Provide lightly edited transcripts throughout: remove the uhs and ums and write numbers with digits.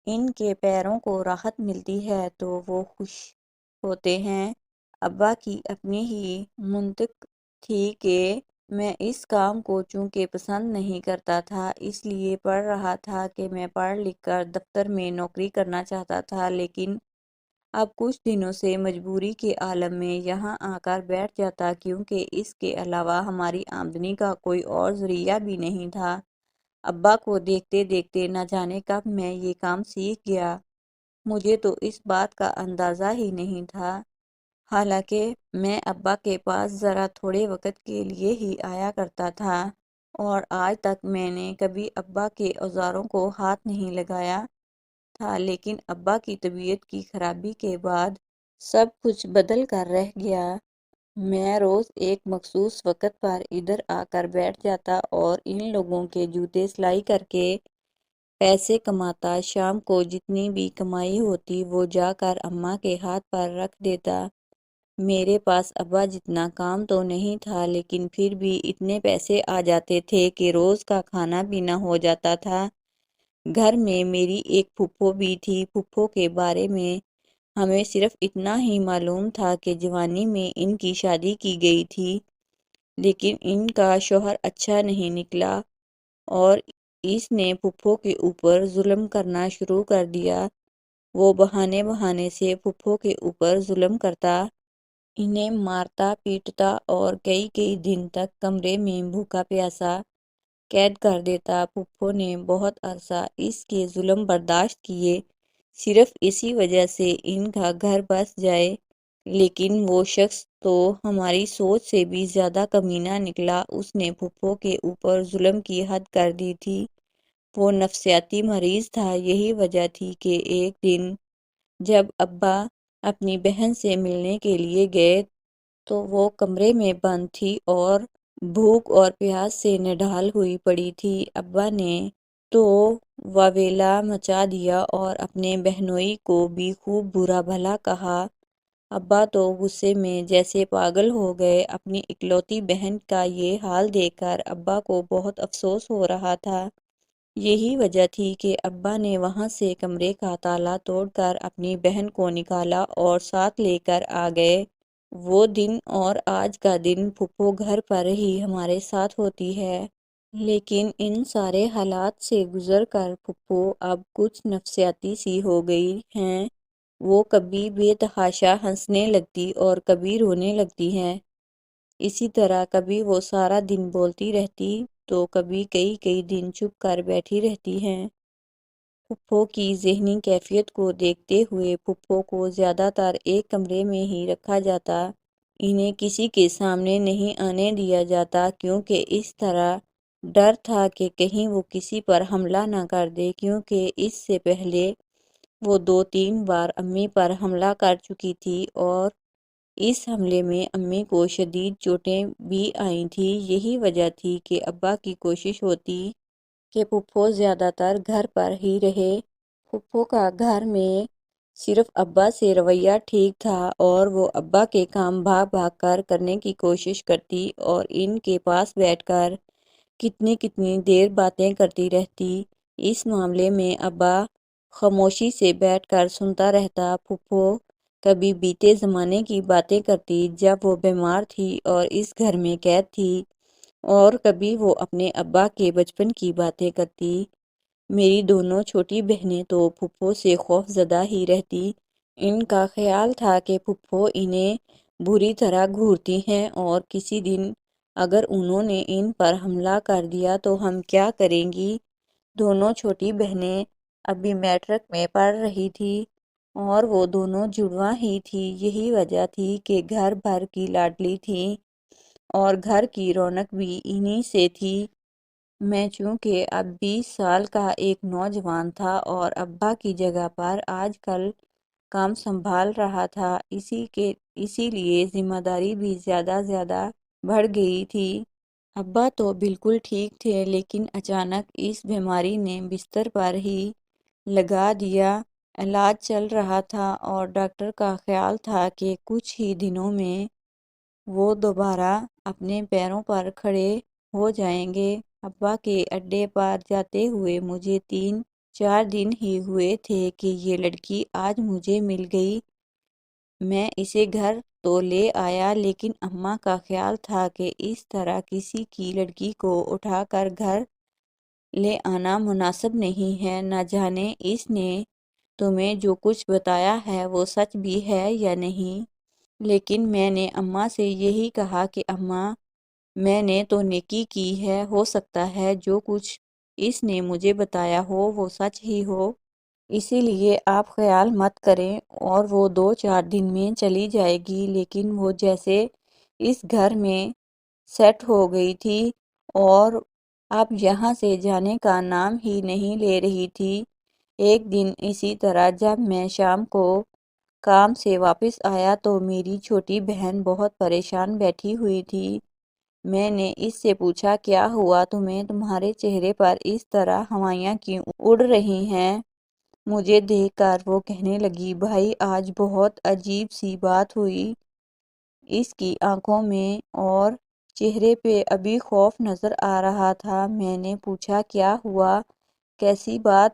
ان کے پیروں کو راحت ملتی ہے تو وہ خوش ہوتے ہیں۔ ابا کی اپنی ہی منطق تھی کہ میں اس کام کو چونکہ پسند نہیں کرتا تھا اس لیے پڑھ رہا تھا کہ میں پڑھ لکھ کر دفتر میں نوکری کرنا چاہتا تھا، لیکن اب کچھ دنوں سے مجبوری کے عالم میں یہاں آ کر بیٹھ جاتا کیونکہ اس کے علاوہ ہماری آمدنی کا کوئی اور ذریعہ بھی نہیں تھا۔ ابا کو دیکھتے دیکھتے نہ جانے کب میں یہ کام سیکھ گیا، مجھے تو اس بات کا اندازہ ہی نہیں تھا۔ حالانکہ میں ابا کے پاس ذرا تھوڑے وقت کے لیے ہی آیا کرتا تھا اور آج تک میں نے کبھی ابا کے اوزاروں کو ہاتھ نہیں لگایا تھا، لیکن ابا کی طبیعت کی خرابی کے بعد سب کچھ بدل کر رہ گیا۔ میں روز ایک مخصوص وقت پر ادھر آ کر بیٹھ جاتا اور ان لوگوں کے جوتے سلائی کر کے پیسے کماتا۔ شام کو جتنی بھی کمائی ہوتی وہ جا کر اماں کے ہاتھ پر رکھ دیتا۔ میرے پاس ابا جتنا کام تو نہیں تھا، لیکن پھر بھی اتنے پیسے آ جاتے تھے کہ روز کا کھانا پینا ہو جاتا تھا۔ گھر میں میری ایک پھپھو بھی تھی۔ پھپھو کے بارے میں ہمیں صرف اتنا ہی معلوم تھا کہ جوانی میں ان کی شادی کی گئی تھی، لیکن ان کا شوہر اچھا نہیں نکلا اور اس نے پھپھو کے اوپر ظلم کرنا شروع کر دیا۔ وہ بہانے بہانے سے پھپھو کے اوپر ظلم کرتا، انہیں مارتا پیٹتا اور کئی کئی دن تک کمرے میں بھوکا پیاسا قید کر دیتا۔ پھپھو نے بہت عرصہ اس کے ظلم برداشت کیے، صرف اسی وجہ سے ان کا گھر بس جائے، لیکن وہ شخص تو ہماری سوچ سے بھی زیادہ کمینہ نکلا۔ اس نے پھپھو کے اوپر ظلم کی حد کر دی تھی۔ وہ نفسیاتی مریض تھا۔ یہی وجہ تھی کہ ایک دن جب ابا اپنی بہن سے ملنے کے لیے گئے تو وہ کمرے میں بند تھی اور بھوک اور پیاس سے نڈھال ہوئی پڑی تھی۔ ابا نے تو واویلا مچا دیا اور اپنے بہنوئی کو بھی خوب برا بھلا کہا۔ ابا تو غصے میں جیسے پاگل ہو گئے۔ اپنی اکلوتی بہن کا یہ حال دیکھ کر ابا کو بہت افسوس ہو رہا تھا۔ یہی وجہ تھی کہ ابا نے وہاں سے کمرے کا تالا توڑ کر اپنی بہن کو نکالا اور ساتھ لے کر آ گئے۔ وہ دن اور آج کا دن پھپھو گھر پر ہی ہمارے ساتھ ہوتی ہے، لیکن ان سارے حالات سے گزر کر پھپھو اب کچھ نفسیاتی سی ہو گئی ہیں۔ وہ کبھی بے تحاشا ہنسنے لگتی اور کبھی رونے لگتی ہیں۔ اسی طرح کبھی وہ سارا دن بولتی رہتی تو کبھی کئی کئی دن چپ کر بیٹھی رہتی ہیں۔ پھپھو کی ذہنی کیفیت کو دیکھتے ہوئے پھپھو کو زیادہ تر ایک کمرے میں ہی رکھا جاتا، انہیں کسی کے سامنے نہیں آنے دیا جاتا، کیونکہ اس طرح ڈر تھا کہ کہیں وہ کسی پر حملہ نہ کر دے، کیونکہ اس سے پہلے وہ 2-3 بار امی پر حملہ کر چکی تھی اور اس حملے میں امی کو شدید چوٹیں بھی آئی تھیں۔ یہی وجہ تھی کہ ابا کی کوشش ہوتی کہ پھپھو زیادہ تر گھر پر ہی رہے۔ پھپھو کا گھر میں صرف ابا سے رویہ ٹھیک تھا اور وہ ابا کے کام بھاگ بھاگ کر کرنے کی کوشش کرتی اور ان کے پاس بیٹھ کر کتنی کتنی دیر باتیں کرتی رہتی۔ اس معاملے میں ابا خاموشی سے بیٹھ کر سنتا رہتا۔ پھپھو کبھی بیتے زمانے کی باتیں کرتی جب وہ بیمار تھی اور اس گھر میں قید تھی، اور کبھی وہ اپنے ابا کے بچپن کی باتیں کرتی۔ میری دونوں چھوٹی بہنیں تو پھپھو سے خوف زدہ ہی رہتی۔ ان کا خیال تھا کہ پھپھو انہیں بری طرح گھورتی ہیں اور کسی دن اگر انہوں نے ان پر حملہ کر دیا تو ہم کیا کریں گی۔ دونوں چھوٹی بہنیں ابھی میٹرک میں پڑھ رہی تھیں اور وہ دونوں جڑواں ہی تھیں۔ یہی وجہ تھی کہ گھر بھر کی لاڈلی تھیں اور گھر کی رونق بھی انہی سے تھی۔ میں چونکہ اب 20 سال کا ایک نوجوان تھا اور ابا کی جگہ پر آج کل کام سنبھال رہا تھا، اسی لیے ذمہ داری بھی زیادہ بڑھ گئی تھی۔ ابا تو بالکل ٹھیک تھے، لیکن اچانک اس بیماری نے بستر پر ہی لگا دیا۔ علاج چل رہا تھا اور ڈاکٹر کا خیال تھا کہ کچھ ہی دنوں میں وہ دوبارہ اپنے پیروں پر کھڑے ہو جائیں گے۔ ابا کے اڈے پر جاتے ہوئے مجھے 3 4 دن ہی ہوئے تھے کہ یہ لڑکی آج مجھے مل گئی۔ میں اسے گھر تو لے آیا، لیکن اماں کا خیال تھا کہ اس طرح کسی کی لڑکی کو اٹھا کر گھر لے آنا مناسب نہیں ہے۔ نہ جانے اس نے تمہیں جو کچھ بتایا ہے وہ سچ بھی ہے یا نہیں، لیکن میں نے اماں سے یہی کہا کہ اماں، میں نے تو نیکی کی ہے، ہو سکتا ہے جو کچھ اس نے مجھے بتایا ہو وہ سچ ہی ہو، اسی لیے آپ خیال مت کریں۔ اور وہ 2-4 دن میں چلی جائے گی۔ لیکن وہ جیسے اس گھر میں سیٹ ہو گئی تھی اور اب یہاں سے جانے کا نام ہی نہیں لے رہی تھی۔ ایک دن اسی طرح جب میں شام کو کام سے واپس آیا تو میری چھوٹی بہن بہت پریشان بیٹھی ہوئی تھی۔ میں نے اس سے پوچھا، کیا ہوا تمہیں؟ تمہارے چہرے پر اس طرح ہوائیاں کیوں اڑ رہی ہیں؟ مجھے دیکھ کر وہ کہنے لگی، بھائی آج بہت عجیب سی بات ہوئی۔ اس کی آنکھوں میں اور چہرے پہ ابھی خوف نظر آ رہا تھا۔ میں نے پوچھا، کیا ہوا؟ کیسی بات؟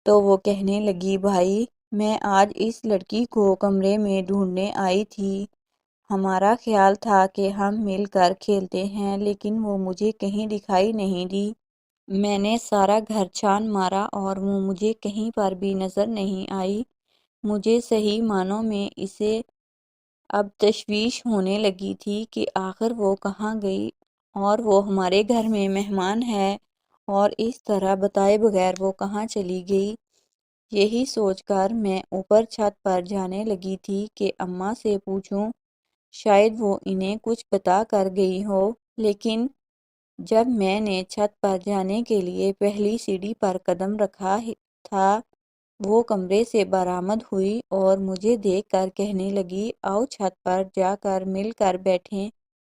تو وہ کہنے لگی، بھائی میں آج اس لڑکی کو کمرے میں ڈھونڈنے آئی تھی۔ ہمارا خیال تھا کہ ہم مل کر کھیلتے ہیں، لیکن وہ مجھے کہیں دکھائی نہیں دی۔ میں نے سارا گھر چھان مارا اور وہ مجھے کہیں پر بھی نظر نہیں آئی۔ مجھے صحیح معنوں میں اسے اب تشویش ہونے لگی تھی کہ آخر وہ کہاں گئی، اور وہ ہمارے گھر میں مہمان ہے، اور اس طرح بتائے بغیر وہ کہاں چلی گئی۔ یہی سوچ کر میں اوپر چھت پر جانے لگی تھی کہ اماں سے پوچھوں، شاید وہ انہیں کچھ بتا کر گئی ہو۔ لیکن جب میں نے چھت پر جانے کے لیے پہلی سیڑھی پر قدم رکھا تھا، وہ کمرے سے برآمد ہوئی اور مجھے دیکھ کر کہنے لگی، آؤ چھت پر جا کر مل کر بیٹھیں۔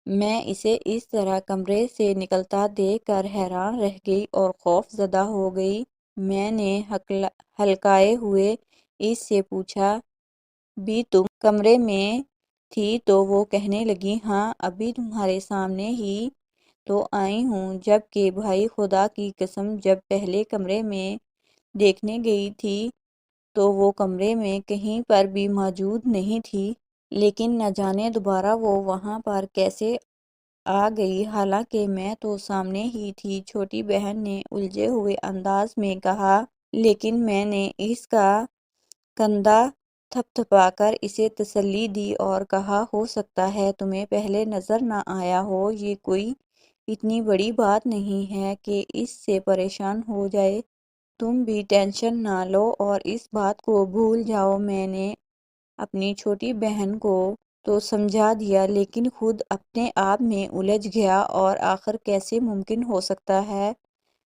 میں اسے اس طرح کمرے سے نکلتا دیکھ کر حیران رہ گئی اور خوف زدہ ہو گئی۔ میں نے ہلکائے ہوئے اس سے پوچھا، بھی تم کمرے میں تھی؟ تو وہ کہنے لگی، ہاں ابھی تمہارے سامنے ہی تو آئی ہوں۔ جب کہ بھائی خدا کی قسم جب پہلے کمرے میں دیکھنے گئی تھی تو وہ کمرے میں کہیں پر بھی موجود نہیں تھی، لیکن نہ جانے دوبارہ وہ وہاں پر کیسے آ گئی، حالانکہ میں تو سامنے ہی تھی۔ چھوٹی بہن نے الجھے ہوئے انداز میں کہا، لیکن میں نے اس کا کندھا تھپتھپا کر اسے تسلی دی اور کہا، ہو سکتا ہے تمہیں پہلے نظر نہ آیا ہو، یہ کوئی اتنی بڑی بات نہیں ہے کہ اس سے پریشان ہو جائے، تم بھی ٹینشن نہ لو اور اس بات کو بھول جاؤ۔ میں نے اپنی چھوٹی بہن کو تو سمجھا دیا، لیکن خود اپنے آپ میں الجھ گیا، اور آخر کیسے ممکن ہو سکتا ہے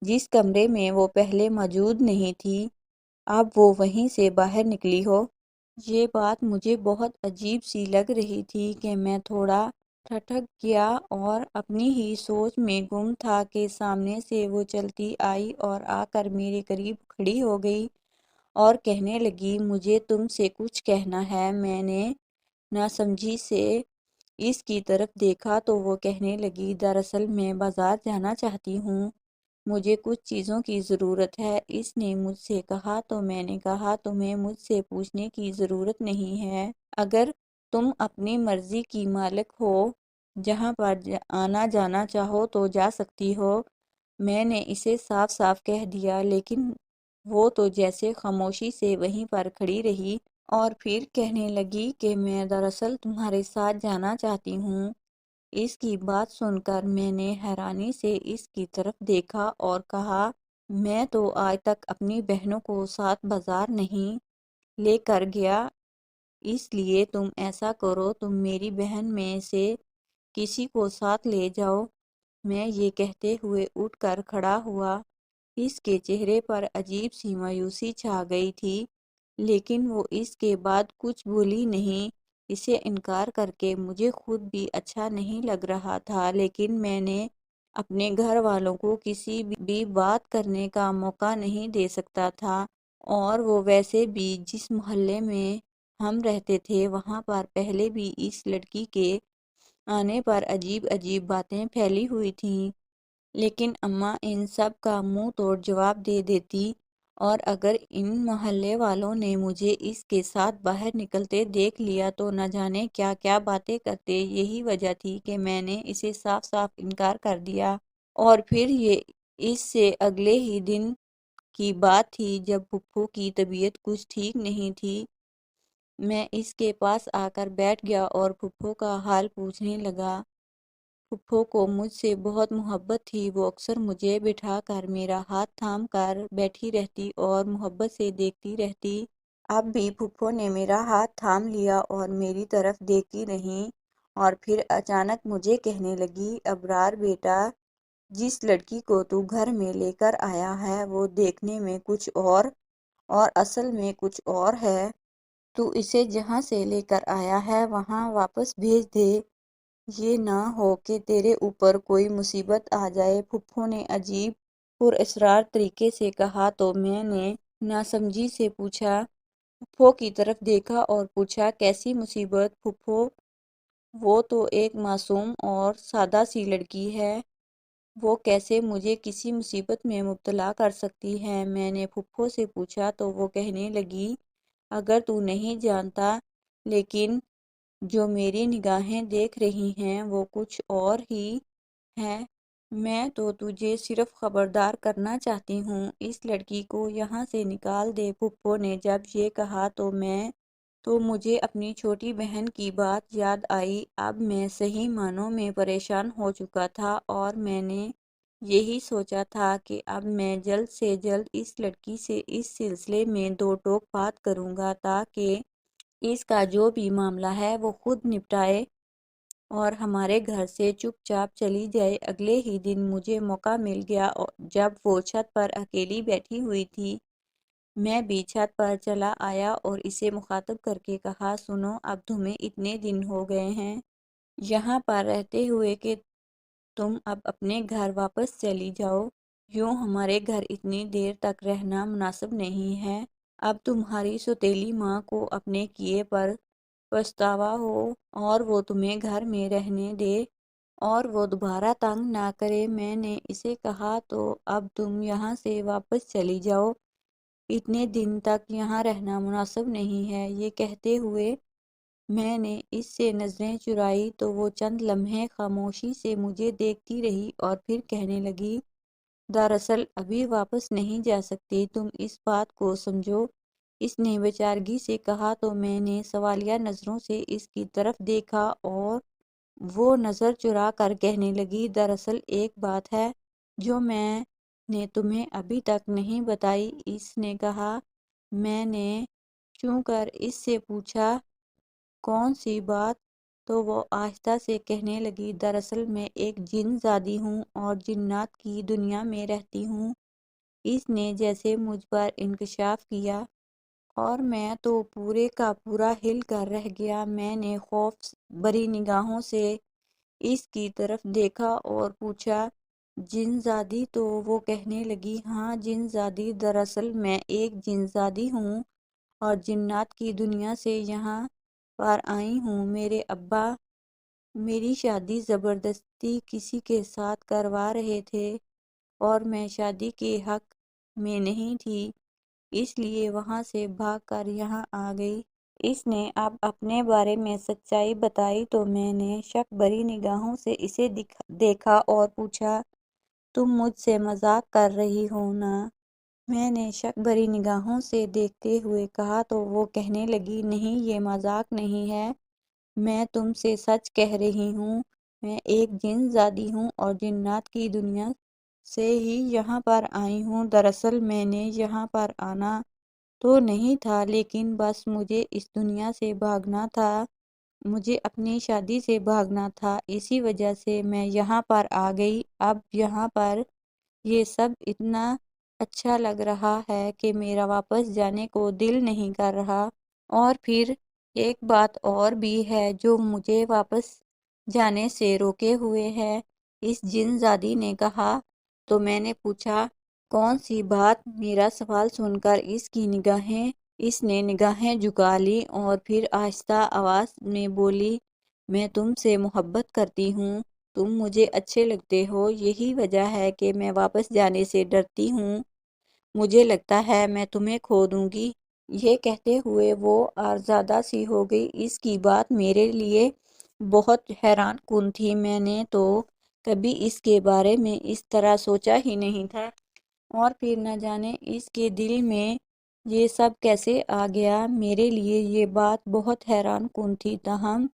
جس کمرے میں وہ پہلے موجود نہیں تھی، اب وہ وہیں سے باہر نکلی ہو۔ یہ بات مجھے بہت عجیب سی لگ رہی تھی کہ میں تھوڑا ٹھٹک گیا اور اپنی ہی سوچ میں گم تھا کہ سامنے سے وہ چلتی آئی اور آ کر میرے قریب کھڑی ہو گئی اور کہنے لگی، مجھے تم سے کچھ کہنا ہے۔ میں نے ناسمجھی سے اس کی طرف دیکھا تو وہ کہنے لگی، دراصل میں بازار جانا چاہتی ہوں، مجھے کچھ چیزوں کی ضرورت ہے۔ اس نے مجھ سے کہا تو میں نے کہا، تمہیں مجھ سے پوچھنے کی ضرورت نہیں ہے، اگر تم اپنی مرضی کی مالک ہو، جہاں پر آنا جانا چاہو تو جا سکتی ہو۔ میں نے اسے صاف صاف کہہ دیا، لیکن وہ تو جیسے خاموشی سے وہیں پر کھڑی رہی اور پھر کہنے لگی کہ میں دراصل تمہارے ساتھ جانا چاہتی ہوں۔ اس کی بات سن کر میں نے حیرانی سے اس کی طرف دیکھا اور کہا، میں تو آج تک اپنی بہنوں کو ساتھ بازار نہیں لے کر گیا، اس لیے تم ایسا کرو، تم میری بہن میں سے کسی کو ساتھ لے جاؤ۔ میں یہ کہتے ہوئے اٹھ کر کھڑا ہوا۔ اس کے چہرے پر عجیب سی مایوسی چھا گئی تھی، لیکن وہ اس کے بعد کچھ بولی نہیں۔ اسے انکار کر کے مجھے خود بھی اچھا نہیں لگ رہا تھا، لیکن میں نے اپنے گھر والوں کو کسی بھی بات کرنے کا موقع نہیں دے سکتا تھا، اور وہ ویسے بھی جس محلے میں ہم رہتے تھے وہاں پر پہلے بھی اس لڑکی کے آنے پر عجیب عجیب باتیں پھیلی ہوئی تھیں، لیکن اماں ان سب کا منہ توڑ جواب دے دیتی اور اگر ان محلے والوں نے مجھے اس کے ساتھ باہر نکلتے دیکھ لیا تو نہ جانے کیا کیا باتیں کرتے۔ یہی وجہ تھی کہ میں نے اسے صاف صاف انکار کر دیا۔ اور پھر یہ اس سے اگلے ہی دن کی بات تھی جب پھپھو کی طبیعت کچھ ٹھیک نہیں تھی۔ میں اس کے پاس آ کر بیٹھ گیا اور پھپھو کا حال پوچھنے لگا۔ پھپھو کو مجھ سے بہت محبت تھی۔ وہ اکثر مجھے بٹھا کر میرا ہاتھ تھام کر بیٹھی رہتی اور محبت سے دیکھتی رہتی۔ اب بھی پھپھو نے میرا ہاتھ تھام لیا اور میری طرف دیکھتی رہیں، اور پھر اچانک مجھے کہنے لگی، ابرار بیٹا، جس لڑکی کو تو گھر میں لے کر آیا ہے وہ دیکھنے میں کچھ اور اصل میں کچھ اور ہے۔ تو اسے جہاں سے لے کر آیا ہے وہاں واپس بھیج دے، یہ نہ ہو کہ تیرے اوپر کوئی مصیبت آ جائے۔ پھپھو نے عجیب پراسرار طریقے سے کہا تو میں نے ناسمجھی سے پوچھا، پھپھو کی طرف دیکھا اور پوچھا، کیسی مصیبت پھپھو؟ وہ تو ایک معصوم اور سادہ سی لڑکی ہے، وہ کیسے مجھے کسی مصیبت میں مبتلا کر سکتی ہے؟ میں نے پھپھو سے پوچھا تو وہ کہنے لگی، اگر تو نہیں جانتا، لیکن جو میری نگاہیں دیکھ رہی ہیں وہ کچھ اور ہی ہے۔ میں تو تجھے صرف خبردار کرنا چاہتی ہوں، اس لڑکی کو یہاں سے نکال دے۔ پھپھو نے جب یہ کہا تو مجھے اپنی چھوٹی بہن کی بات یاد آئی۔ اب میں صحیح معنوں میں پریشان ہو چکا تھا اور میں نے یہی سوچا تھا کہ اب میں جلد سے جلد اس لڑکی سے اس سلسلے میں دو ٹوک بات کروں گا تاکہ اس کا جو بھی معاملہ ہے وہ خود نپٹائے اور ہمارے گھر سے چپ چاپ چلی جائے۔ اگلے ہی دن مجھے موقع مل گیا جب وہ چھت پر اکیلی بیٹھی ہوئی تھی۔ میں بھی چھت پر چلا آیا اور اسے مخاطب کر کے کہا، سنو، اب تمہیں اتنے دن ہو گئے ہیں یہاں پر رہتے ہوئے کہ تم اب اپنے گھر واپس چلی جاؤ۔ یوں ہمارے گھر اتنی دیر تک رہنا مناسب نہیں ہے۔ اب تمہاری سوتیلی ماں کو اپنے کیے پر پچھتاوا ہو اور وہ تمہیں گھر میں رہنے دے اور وہ دوبارہ تنگ نہ کرے۔ میں نے اسے کہا تو اب تم یہاں سے واپس چلی جاؤ، اتنے دن تک یہاں رہنا مناسب نہیں ہے۔ یہ کہتے ہوئے میں نے اس سے نظریں چرائی تو وہ چند لمحے خاموشی سے مجھے دیکھتی رہی اور پھر کہنے لگی، دراصل ابھی واپس نہیں جا سکتی، تم اس بات کو سمجھو۔ اس نے بیچارگی سے کہا تو میں نے سوالیہ نظروں سے اس کی طرف دیکھا اور وہ نظر چرا کر کہنے لگی، دراصل ایک بات ہے جو میں نے تمہیں ابھی تک نہیں بتائی۔ اس نے کہا۔ میں نے چوں کر اس سے پوچھا، کون سی بات؟ تو وہ آہستہ سے کہنے لگی، دراصل میں ایک جن زادی ہوں اور جنات کی دنیا میں رہتی ہوں۔ اس نے جیسے مجھ پر انکشاف کیا اور میں تو پورے کا پورا ہل کر رہ گیا۔ میں نے خوف بری نگاہوں سے اس کی طرف دیکھا اور پوچھا، جن زادی؟ تو وہ کہنے لگی، ہاں جن زادی، دراصل میں ایک جن زادی ہوں اور جنات کی دنیا سے یہاں پر آئی ہوں۔ میرے ابا میری شادی زبردستی کسی کے ساتھ کروا رہے تھے اور میں شادی کے حق میں نہیں تھی، اس لیے وہاں سے بھاگ کر یہاں آ گئی۔ اس نے اب اپنے بارے میں سچائی بتائی تو میں نے شک بری نگاہوں سے اسے دیکھا اور پوچھا، تم مجھ سے مذاق کر رہی ہو نا؟ میں نے شک بری نگاہوں سے دیکھتے ہوئے کہا تو وہ کہنے لگی، نہیں یہ مذاق نہیں ہے، میں تم سے سچ کہہ رہی ہوں۔ میں ایک جن زادی ہوں اور جنات کی دنیا سے ہی یہاں پر آئی ہوں۔ دراصل میں نے یہاں پر آنا تو نہیں تھا، لیکن بس مجھے اس دنیا سے بھاگنا تھا، مجھے اپنی شادی سے بھاگنا تھا، اسی وجہ سے میں یہاں پر آ گئی۔ اب یہاں پر یہ سب اتنا اچھا لگ رہا ہے کہ میرا واپس جانے کو دل نہیں کر رہا۔ اور پھر ایک بات اور بھی ہے جو مجھے واپس جانے سے روکے ہوئے ہے، اس جن زادی نے کہا۔ تو میں نے پوچھا، کون سی بات؟ میرا سوال سن کر اس نے نگاہیں جھکا لی اور پھر آہستہ آواز میں بولی، میں تم سے محبت کرتی ہوں، تم مجھے اچھے لگتے ہو، یہی وجہ ہے کہ میں واپس جانے سے ڈرتی ہوں۔ مجھے لگتا ہے میں تمہیں کھو دوں گی۔ یہ کہتے ہوئے وہ آزردہ سی ہو گئی۔ اس کی بات میرے لیے بہت حیران کن تھی۔ میں نے تو کبھی اس کے بارے میں اس طرح سوچا ہی نہیں تھا، اور پھر نہ جانے اس کے دل میں یہ سب کیسے آ گیا۔ میرے لیے یہ بات بہت حیران کن تھی، تاہم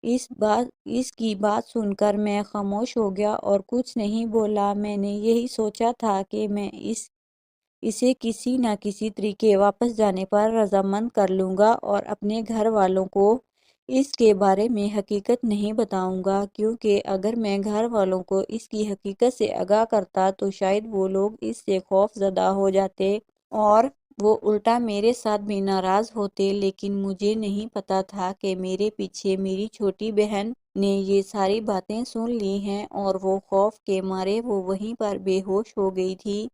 اس کی بات سن کر میں خاموش ہو گیا اور کچھ نہیں بولا۔ میں نے یہی سوچا تھا کہ میں اسے کسی نہ کسی طریقے واپس جانے پر رضامند کر لوں گا اور اپنے گھر والوں کو اس کے بارے میں حقیقت نہیں بتاؤں گا، کیونکہ اگر میں گھر والوں کو اس کی حقیقت سے آگاہ کرتا تو شاید وہ لوگ اس سے خوف زدہ ہو جاتے اور وہ الٹا میرے ساتھ بھی ناراض ہوتے۔ لیکن مجھے نہیں پتا تھا کہ میرے پیچھے میری چھوٹی بہن نے یہ ساری باتیں سن لی ہیں، اور وہ خوف کے مارے وہ وہیں پر بے ہوش ہو گئی تھی۔